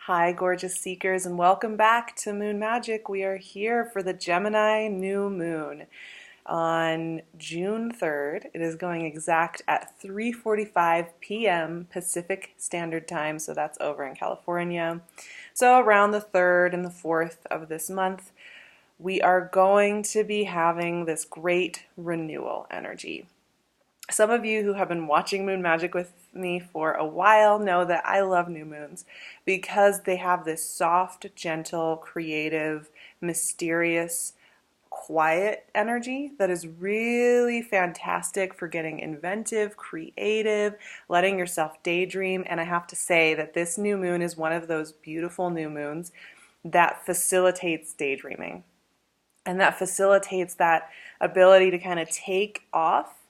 Hi, gorgeous seekers, and welcome back to Moon Magic. We are here for the Gemini new moon on June 3rd. It is going exact at 3:45 p.m. Pacific Standard Time, so that's over in California. So around the 3rd and the 4th of this month, we are going to be having this great renewal energy. Some of you who have been watching Moon Magic with me for a while know that I love new moons because they have this soft, gentle, creative, mysterious, quiet energy that is really fantastic for getting inventive, creative, letting yourself daydream. And I have to say that this new moon is one of those beautiful new moons that facilitates daydreaming and that facilitates that ability to kind of take off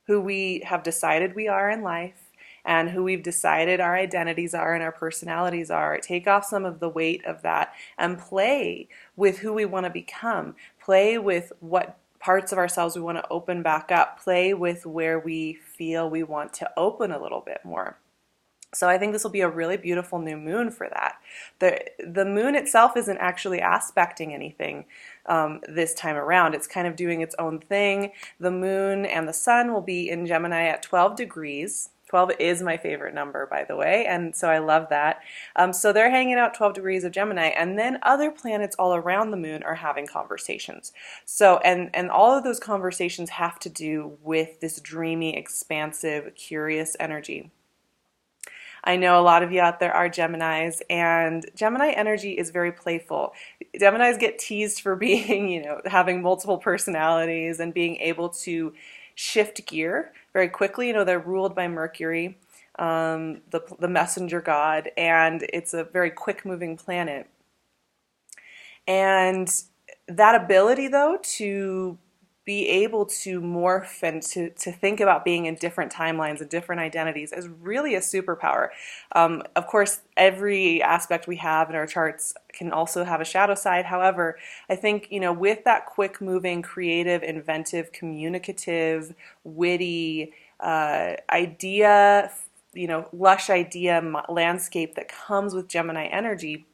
who we have decided we are in life and who we've decided our identities are and our personalities are. Take off some of the weight of that and play with who we want to become. Play with what parts of ourselves we want to open back up. Play with where we feel we want to open a little bit more. So I think this will be a really beautiful new moon for that. The moon itself isn't actually aspecting anything this time around. It's kind of doing its own thing. The moon and the sun will be in Gemini at 12 degrees. 12 is my favorite number, by the way, and so I love that. So they're hanging out 12 degrees of Gemini, and then other planets all around the moon are having conversations. So, and all of those conversations have to do with this dreamy, expansive, curious energy. I know a lot of you out there are Geminis, and Gemini energy is very playful. Geminis get teased for being, having multiple personalities and being able to shift gear very quickly. They're ruled by Mercury, the messenger god, and it's a very quick-moving planet. And that ability, though, to be able to morph and to think about being in different timelines and different identities is really a superpower. Of course, every aspect we have in our charts can also have a shadow side. However, I think, with that quick moving, creative, inventive, communicative, witty idea, lush idea landscape that comes with Gemini energy,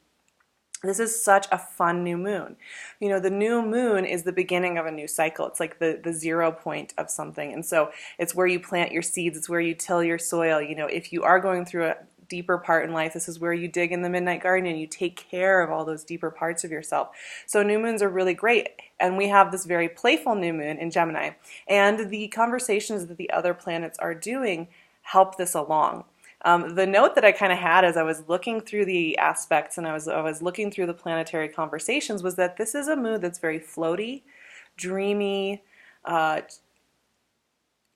this is such a fun new moon. The new moon is the beginning of a new cycle. It's like the 0 point of something. And so it's where you plant your seeds. It's where you till your soil. If you are going through a deeper part in life, this is where you dig in the midnight garden and you take care of all those deeper parts of yourself. So new moons are really great. And we have this very playful new moon in Gemini. And the conversations that the other planets are doing help this along. The note that I kind of had as I was looking through the aspects and I was looking through the planetary conversations was that this is a mood that's very floaty, dreamy,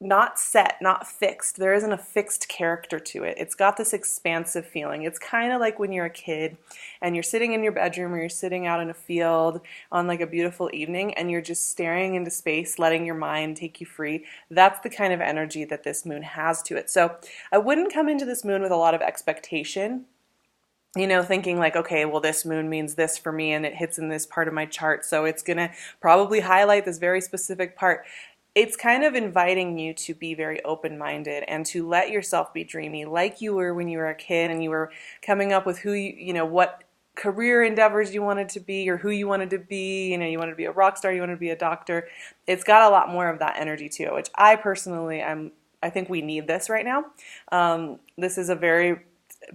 not set, not fixed. There isn't a fixed character to it. It's got this expansive feeling. It's kind of like when you're a kid and you're sitting in your bedroom or you're sitting out in a field on like a beautiful evening and you're just staring into space, letting your mind take you free. That's the kind of energy that this moon has to it. So I wouldn't come into this moon with a lot of expectation. Thinking like, okay, well, this moon means this for me and it hits in this part of my chart, so it's going to probably highlight this very specific part. It's kind of inviting you to be very open-minded and to let yourself be dreamy like you were when you were a kid and you were coming up with who what career endeavors you wanted to be or who you wanted to be. You wanted to be a rock star, you wanted to be a doctor. It's got a lot more of that energy to it, which I personally I think we need this right now. This is a very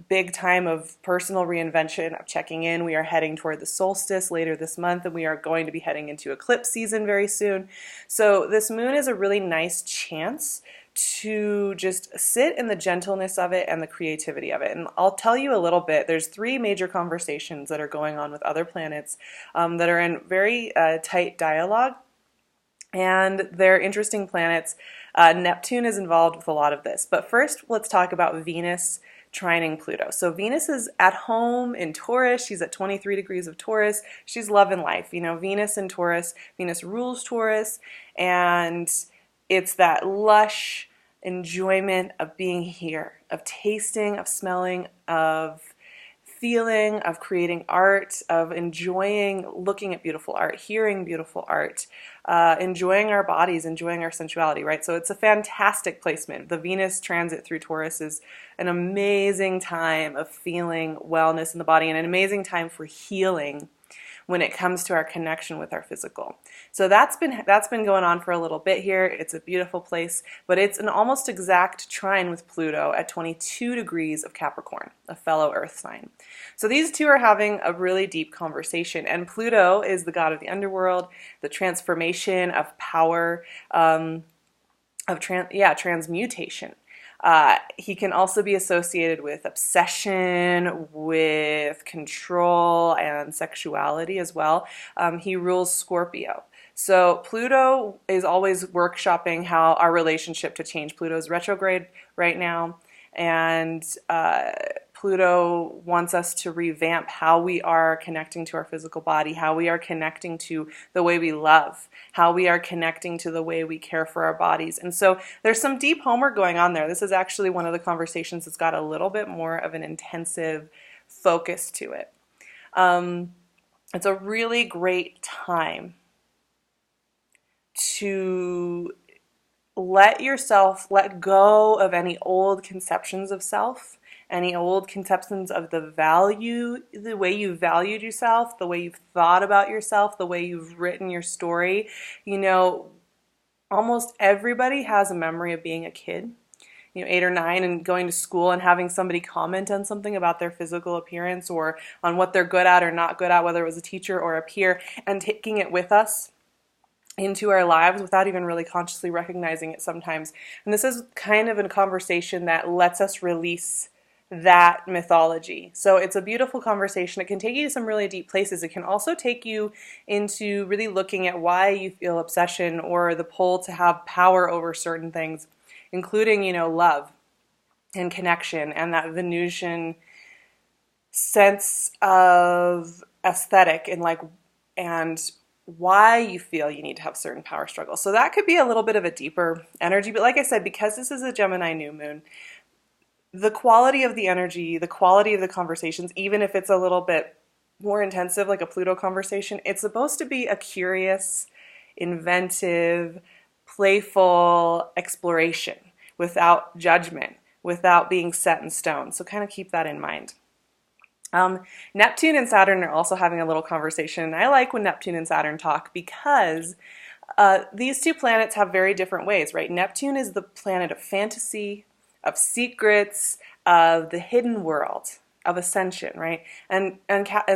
big time of personal reinvention, of checking in. We are heading toward the solstice later this month, and we are going to be heading into eclipse season very soon. So this moon is a really nice chance to just sit in the gentleness of it and the creativity of it. And I'll tell you a little bit. There's 3 major conversations that are going on with other planets that are in very tight dialogue, and they're interesting planets. Neptune is involved with a lot of this. But first, let's talk about Venus trining Pluto. So Venus is at home in Taurus. She's at 23 degrees of Taurus. She's loving life. Venus in Taurus. Venus rules Taurus, and it's that lush enjoyment of being here, of tasting, of smelling, of feeling, of creating art, of enjoying looking at beautiful art, hearing beautiful art, enjoying our bodies, enjoying our sensuality, right? So it's a fantastic placement. The Venus transit through Taurus is an amazing time of feeling wellness in the body and an amazing time for healing when it comes to our connection with our physical. So that's been going on for a little bit here. It's a beautiful place, but it's an almost exact trine with Pluto at 22 degrees of Capricorn, a fellow Earth sign. So these two are having a really deep conversation, and Pluto is the god of the underworld, the transformation of power, transmutation. He can also be associated with obsession, with control, and sexuality as well. He rules Scorpio. So Pluto is always workshopping how our relationship to change. Pluto's retrograde right now, and Pluto wants us to revamp how we are connecting to our physical body, how we are connecting to the way we love, how we are connecting to the way we care for our bodies. And so there's some deep homework going on there. This is actually one of the conversations that's got a little bit more of an intensive focus to it. It's a really great time to let go of any old conceptions of self, any old conceptions of the way you valued yourself, the way you've thought about yourself, the way you've written your story. You know, almost everybody has a memory of being a kid, 8 or 9, and going to school and having somebody comment on something about their physical appearance or on what they're good at or not good at, whether it was a teacher or a peer, and taking it with us into our lives without even really consciously recognizing it sometimes. And this is kind of a conversation that lets us release that mythology. So it's a beautiful conversation. It can take you to some really deep places. It can also take you into really looking at why you feel obsession or the pull to have power over certain things, including, love and connection and that Venusian sense of aesthetic and why you feel you need to have certain power struggles. So that could be a little bit of a deeper energy. But like I said, because this is a Gemini new moon, the quality of the energy, the quality of the conversations, even if it's a little bit more intensive, like a Pluto conversation, it's supposed to be a curious, inventive, playful exploration without judgment, without being set in stone. So kind of keep that in mind. Neptune and Saturn are also having a little conversation, and I like when Neptune and Saturn talk because these two planets have very different ways, right? Neptune is the planet of fantasy, of secrets, of the hidden world, of ascension, right? And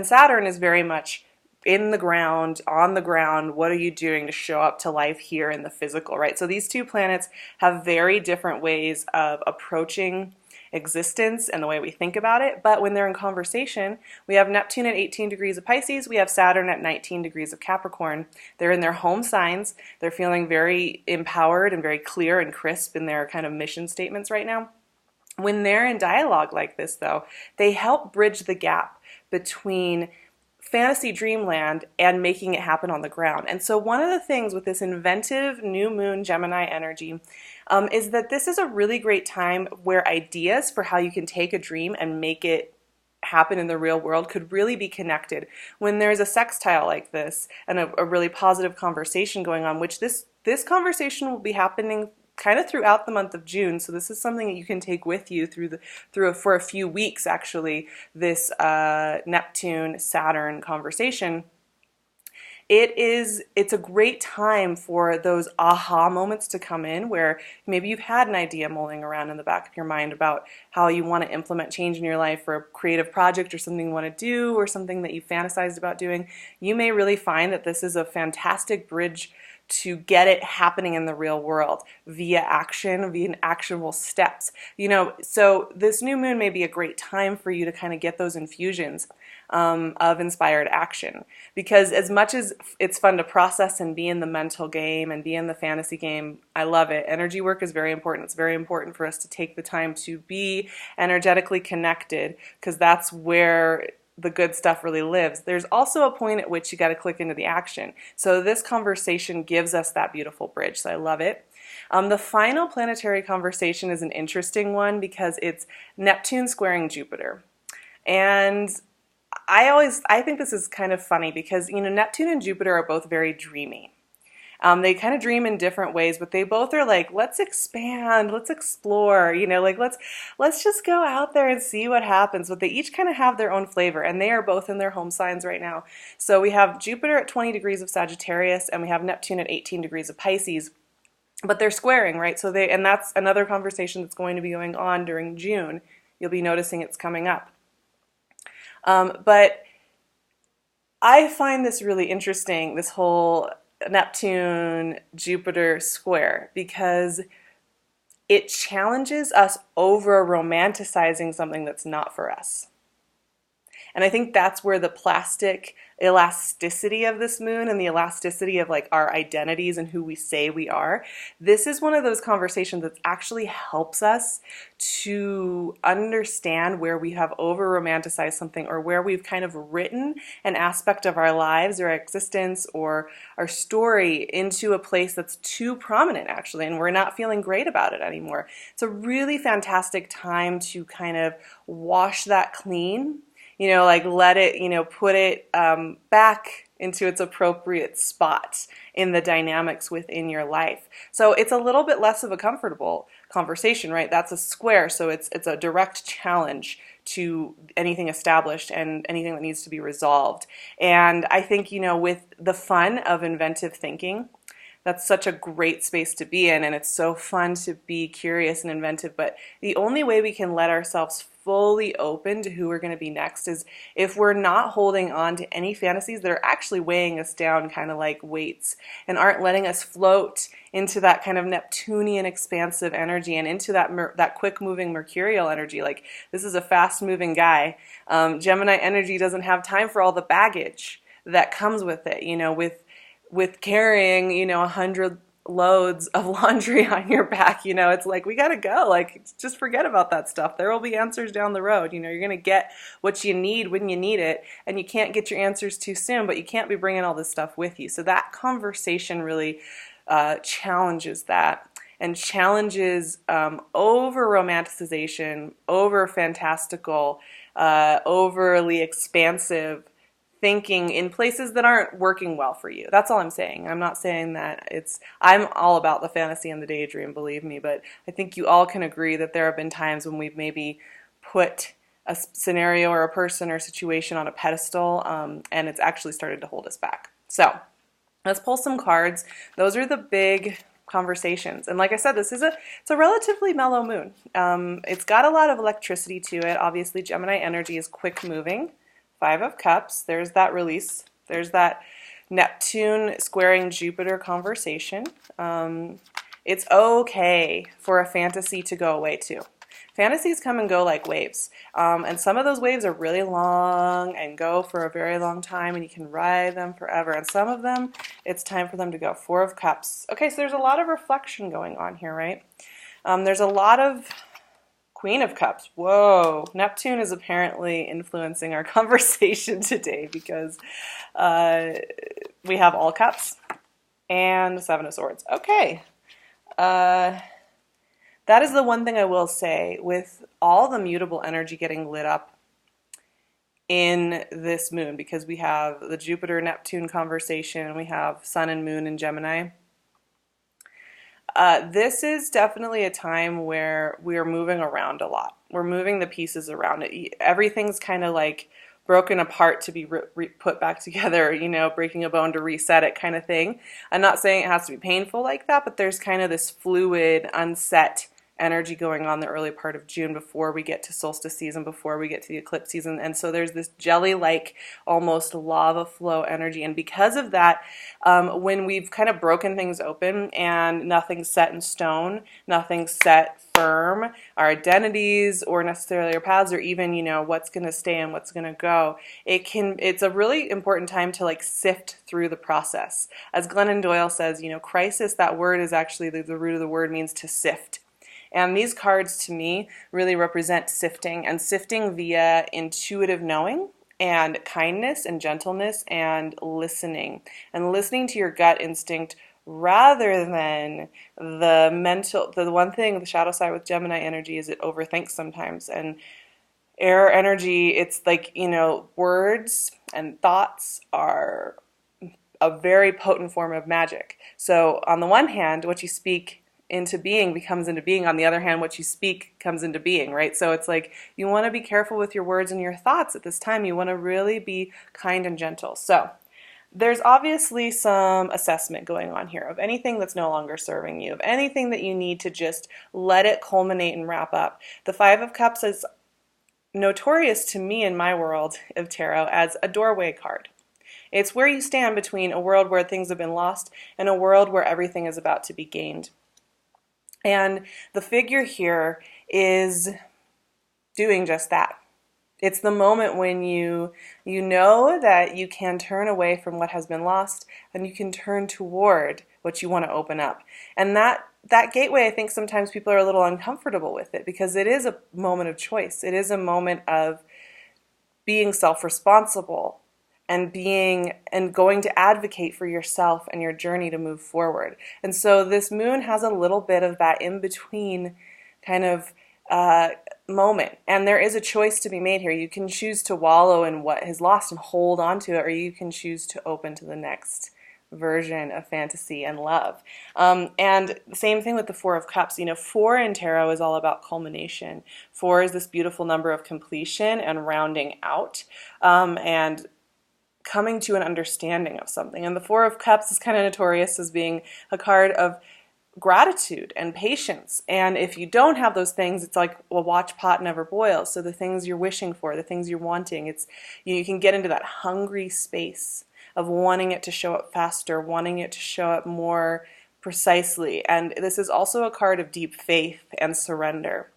Saturn is very much in the ground, on the ground. What are you doing to show up to life here in the physical, right? So these two planets have very different ways of approaching existence and the way we think about it. But when they're in conversation, we have Neptune at 18 degrees of Pisces, we have Saturn at 19 degrees of Capricorn. They're in their home signs. They're feeling very empowered and very clear and crisp in their kind of mission statements right now. When they're in dialogue like this, though, they help bridge the gap between fantasy dreamland and making it happen on the ground. And so one of the things with this inventive new moon Gemini energy is that this is a really great time where ideas for how you can take a dream and make it happen in the real world could really be connected. When there's a sextile like this and a really positive conversation going on, which this conversation will be happening kind of throughout the month of June. So this is something that you can take with you for a few weeks, actually, this Neptune-Saturn conversation. It's a great time for those aha moments to come in where maybe you've had an idea mulling around in the back of your mind about how you want to implement change in your life for a creative project or something you want to do or something that you fantasized about doing. You may really find that this is a fantastic bridge to get it happening in the real world via action, via actionable steps. So this new moon may be a great time for you to kind of get those infusions of inspired action. Because as much as it's fun to process and be in the mental game and be in the fantasy game, I love it. Energy work is very important. It's very important for us to take the time to be energetically connected because that's where the good stuff really lives. There's also a point at which you got to click into the action. So this conversation gives us that beautiful bridge. So I love it. The final planetary conversation is an interesting one because it's Neptune squaring Jupiter. And I think this is kind of funny because, Neptune and Jupiter are both very dreamy. They kind of dream in different ways, but they both are like, let's expand, let's explore, like let's just go out there and see what happens. But they each kind of have their own flavor, and they are both in their home signs right now. So we have Jupiter at 20 degrees of Sagittarius, and we have Neptune at 18 degrees of Pisces. But they're squaring, right? And that's another conversation that's going to be going on during June. You'll be noticing it's coming up. But I find this really interesting, this whole Neptune Jupiter square, because it challenges us over romanticizing something that's not for us. And I think that's where the plastic elasticity of this moon and the elasticity of like our identities and who we say we are, this is one of those conversations that actually helps us to understand where we have over romanticized something, or where we've kind of written an aspect of our lives or our existence or our story into a place that's too prominent actually, and we're not feeling great about it anymore. It's a really fantastic time to kind of wash that clean, like let it, put it back into its appropriate spot in the dynamics within your life. So it's a little bit less of a comfortable conversation, right? That's a square, so it's a direct challenge to anything established and anything that needs to be resolved. And I think, with the fun of inventive thinking, that's such a great space to be in, and it's so fun to be curious and inventive. But the only way we can let ourselves fully open to who we're going to be next is if we're not holding on to any fantasies that are actually weighing us down, kind of like weights, and aren't letting us float into that kind of Neptunian expansive energy and into that quick-moving mercurial energy. Like, this is a fast-moving guy. Gemini energy doesn't have time for all the baggage that comes with it, with carrying, 100 loads of laundry on your back. It's like, we got to go. Like, just forget about that stuff. There will be answers down the road. You're going to get what you need when you need it, and you can't get your answers too soon, but you can't be bringing all this stuff with you. So that conversation really challenges that, and challenges over romanticization, over fantastical, overly expansive thinking in places that aren't working well for you. That's all I'm saying. I'm not saying that I'm all about the fantasy and the daydream, believe me, but I think you all can agree that there have been times when we've maybe put a scenario or a person or situation on a pedestal, and it's actually started to hold us back. So let's pull some cards. Those are the big conversations. And like I said, it's a relatively mellow moon. It's got a lot of electricity to it. Obviously, Gemini energy is quick moving. 5 of Cups, there's that release. There's that Neptune squaring Jupiter conversation. It's okay for a fantasy to go away too. Fantasies come and go like waves. And some of those waves are really long and go for a very long time, and you can ride them forever. And some of them, it's time for them to go. 4 of Cups. Okay, so there's a lot of reflection going on here, right? There's a lot of Queen of Cups. Whoa. Neptune is apparently influencing our conversation today because we have all cups and 7 of Swords. Okay. That is the one thing I will say, with all the mutable energy getting lit up in this moon, because we have the Jupiter-Neptune conversation, we have Sun and Moon in Gemini. This is definitely a time where we are moving around a lot. We're moving the pieces around. Everything's kind of like broken apart to be put back together, breaking a bone to reset it kind of thing. I'm not saying it has to be painful like that, but there's kind of this fluid, unset energy going on the early part of June before we get to solstice season, before we get to the eclipse season. And so there's this jelly-like, almost lava flow energy. And because of that, when we've kind of broken things open and nothing's set in stone, nothing's set firm, our identities or necessarily our paths, or even, what's going to stay and what's going to go, it's a really important time to like sift through the process. As Glennon Doyle says, crisis, that word is actually, the root of the word means to sift. And these cards, to me, really represent sifting, and sifting via intuitive knowing and kindness and gentleness and listening to your gut instinct rather than the mental. The one thing, the shadow side with Gemini energy, is it overthinks sometimes. And Air energy, it's like, words and thoughts are a very potent form of magic. So on the one hand, what you speak into being becomes into being. On the other hand, what you speak comes into being, right? So it's like you want to be careful with your words and your thoughts at this time. You want to really be kind and gentle. So there's obviously some assessment going on here of anything that's no longer serving you, of anything that you need to just let it culminate and wrap up. The Five of Cups is notorious to me in my world of tarot as a doorway card. It's where you stand between a world where things have been lost and a world where everything is about to be gained. And the figure here is doing just that. It's the moment when you know that you can turn away from what has been lost and you can turn toward what you want to open up. And that gateway, I think sometimes people are a little uncomfortable with it because it is a moment of choice. It is a moment of being self-responsible and going to advocate for yourself and your journey to move forward. And so this moon has a little bit of that in-between kind of moment. And there is a choice to be made here. You can choose to wallow in what is lost and hold on to it, or you can choose to open to the next version of fantasy and love. And the same thing with the Four of Cups. 4 in tarot is all about culmination. 4 is this beautiful number of completion and rounding out, and coming to an understanding of something. And the Four of Cups is kind of notorious as being a card of gratitude and patience. And if you don't have those things, it's like, well, watch pot never boils. So the things you're wishing for, the things you're wanting, you can get into that hungry space of wanting it to show up faster, wanting it to show up more precisely. And this is also a card of deep faith and surrender.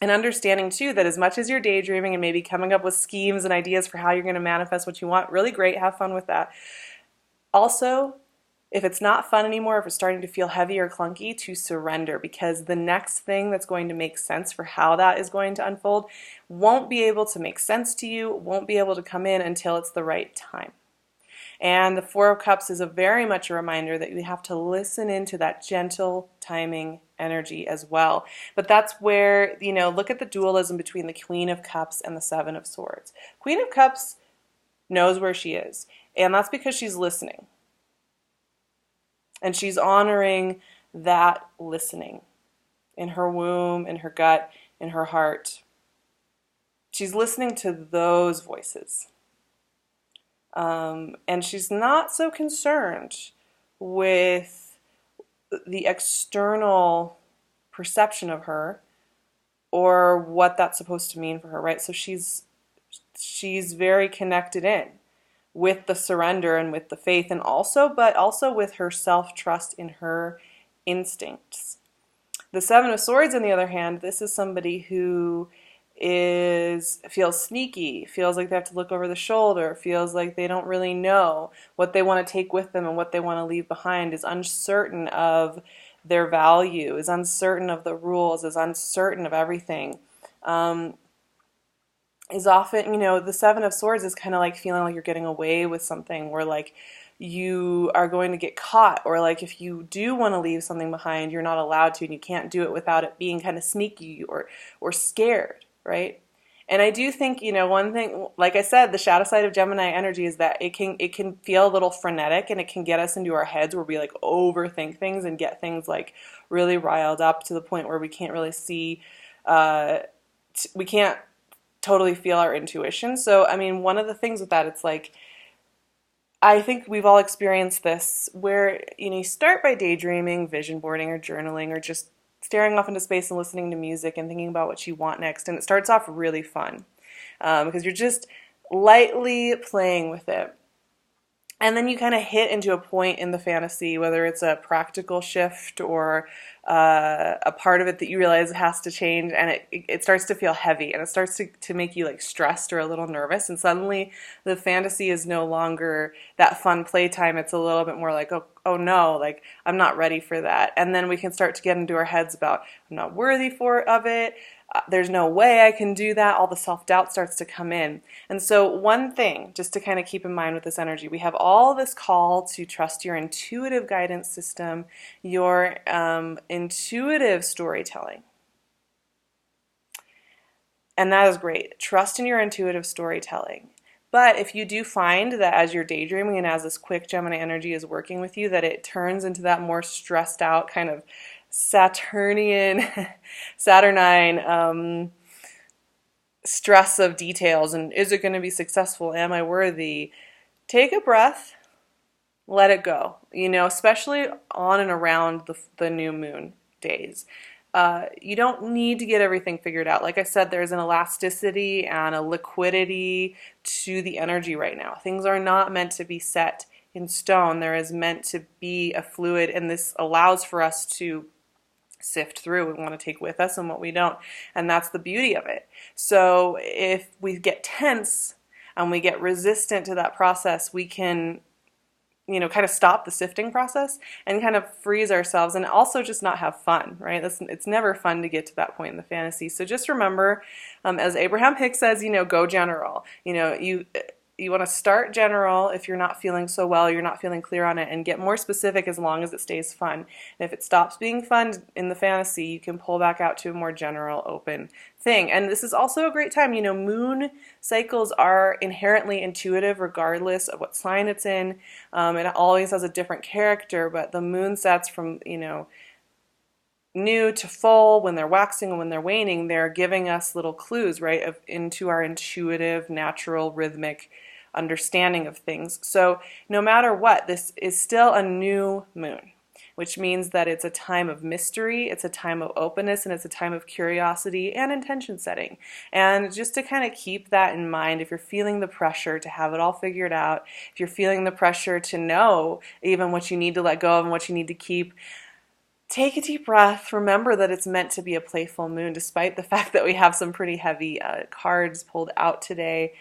And understanding too that as much as you're daydreaming and maybe coming up with schemes and ideas for how you're going to manifest what you want, really great, have fun with that. Also, if it's not fun anymore, if it's starting to feel heavy or clunky, to surrender, because the next thing that's going to make sense for how that is going to unfold won't be able to make sense to you, won't be able to come in until it's the right time. And the Four of Cups is very much a reminder that you have to listen into that gentle timing energy as well. But that's where, look at the dualism between the Queen of Cups and the Seven of Swords. Queen of Cups knows where she is, and that's because she's listening. And she's honoring that listening in her womb, in her gut, in her heart. She's listening to those voices. And she's not so concerned with the external perception of her or what that's supposed to mean for her, right? So she's very connected in with the surrender and with the faith, and also with her self-trust in her instincts. The Seven of Swords, on the other hand, this is somebody who feels sneaky, feels like they have to look over the shoulder, feels like they don't really know what they want to take with them and what they want to leave behind, is uncertain of their value, is uncertain of the rules, is uncertain of everything. Is often, the Seven of Swords is kind of like feeling like you're getting away with something, where like you are going to get caught, or like if you do want to leave something behind, you're not allowed to, and you can't do it without it being kind of sneaky or scared. Right? And I do think, one thing, like I said, the shadow side of Gemini energy is that it can feel a little frenetic, and it can get us into our heads where we like overthink things and get things like really riled up to the point where we can't really see, we can't totally feel our intuition. So, I mean, one of the things with that, it's like, I think we've all experienced this where, you start by daydreaming, vision boarding, or journaling, or just staring off into space and listening to music and thinking about what you want next. And it starts off really fun because you're just lightly playing with it. And then you kind of hit into a point in the fantasy, whether it's a practical shift or a part of it that you realize has to change, and it starts to feel heavy, and it starts to make you like stressed or a little nervous, and suddenly the fantasy is no longer that fun playtime. It's a little bit more like, oh no, like I'm not ready for that. And then we can start to get into our heads about, I'm not worthy of it. There's no way I can do that. All the self-doubt starts to come in. And so one thing just to kind of keep in mind with this energy, we have all this call to trust your intuitive guidance system, your intuitive storytelling. And that is great. Trust in your intuitive storytelling. But if you do find that as you're daydreaming and as this quick Gemini energy is working with you, that it turns into that more stressed out kind of Saturnine stress of details, and is it going to be successful? Am I worthy? Take a breath, let it go. You know, especially on and around the new moon days. You don't need to get everything figured out. Like I said, there's an elasticity and a liquidity to the energy right now. Things are not meant to be set in stone. There is meant to be a fluid, and this allows for us to sift through what we want to take with us and what we don't. And that's the beauty of it. So if we get tense and we get resistant to that process, we can, you know, kind of stop the sifting process and kind of freeze ourselves, and also just not have fun, right? It's never fun to get to that point in the fantasy. So just remember, as Abraham Hicks says, you know, go general. You know, you want to start general if you're not feeling so well, you're not feeling clear on it, and get more specific as long as it stays fun. And if it stops being fun in the fantasy, you can pull back out to a more general, open thing. And this is also a great time. You know, moon cycles are inherently intuitive regardless of what sign it's in. It always has a different character, but the moon sets from, you know, new to full, when they're waxing and when they're waning, they're giving us little clues, right, into our intuitive, natural, rhythmic understanding of things. So no matter what, this is still a new moon, which means that it's a time of mystery, it's a time of openness, and it's a time of curiosity and intention setting. And just to kind of keep that in mind, if you're feeling the pressure to have it all figured out, if you're feeling the pressure to know even what you need to let go of and what you need to keep, take a deep breath. Remember that it's meant to be a playful moon, despite the fact that we have some pretty heavy cards pulled out today.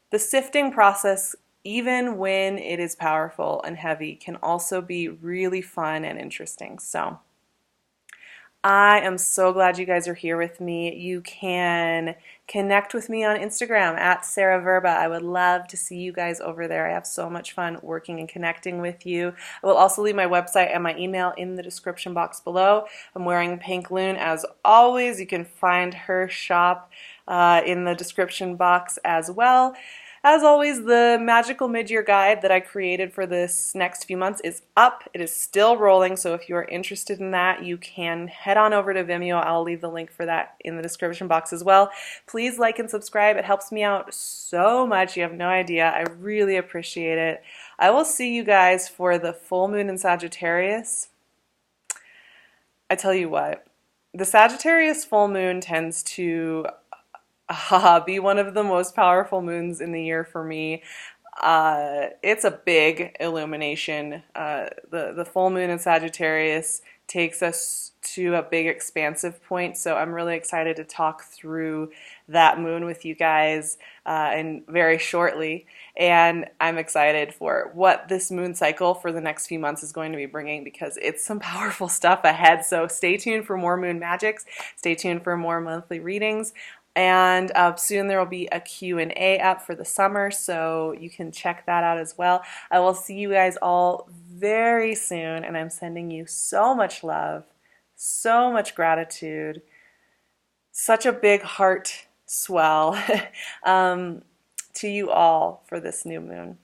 The sifting process, even when it is powerful and heavy, can also be really fun and interesting. So I am so glad you guys are here with me. You can connect with me on Instagram at SarahVerba. I would love to see you guys over there. I have so much fun working and connecting with you. I will also leave my website and my email in the description box below. I'm wearing PinkLune as always. You can find her shop in the description box as well. As always, the magical mid-year guide that I created for this next few months is up. It is still rolling, so if you're interested in that, you can head on over to Vimeo. I'll leave the link for that in the description box as well. Please like and subscribe. It helps me out so much. You have no idea. I really appreciate it. I will see you guys for the full moon in Sagittarius. I tell you what, the Sagittarius full moon tends to be one of the most powerful moons in the year for me. It's a big illumination. The full moon in Sagittarius takes us to a big expansive point, so I'm really excited to talk through that moon with you guys and very shortly. And I'm excited for what this moon cycle for the next few months is going to be bringing, because it's some powerful stuff ahead. So stay tuned for more moon magics. Stay tuned for more monthly readings. And soon there will be a Q&A up for the summer, so you can check that out as well. I will see you guys all very soon, and I'm sending you so much love, so much gratitude, such a big heart swell to you all for this new moon.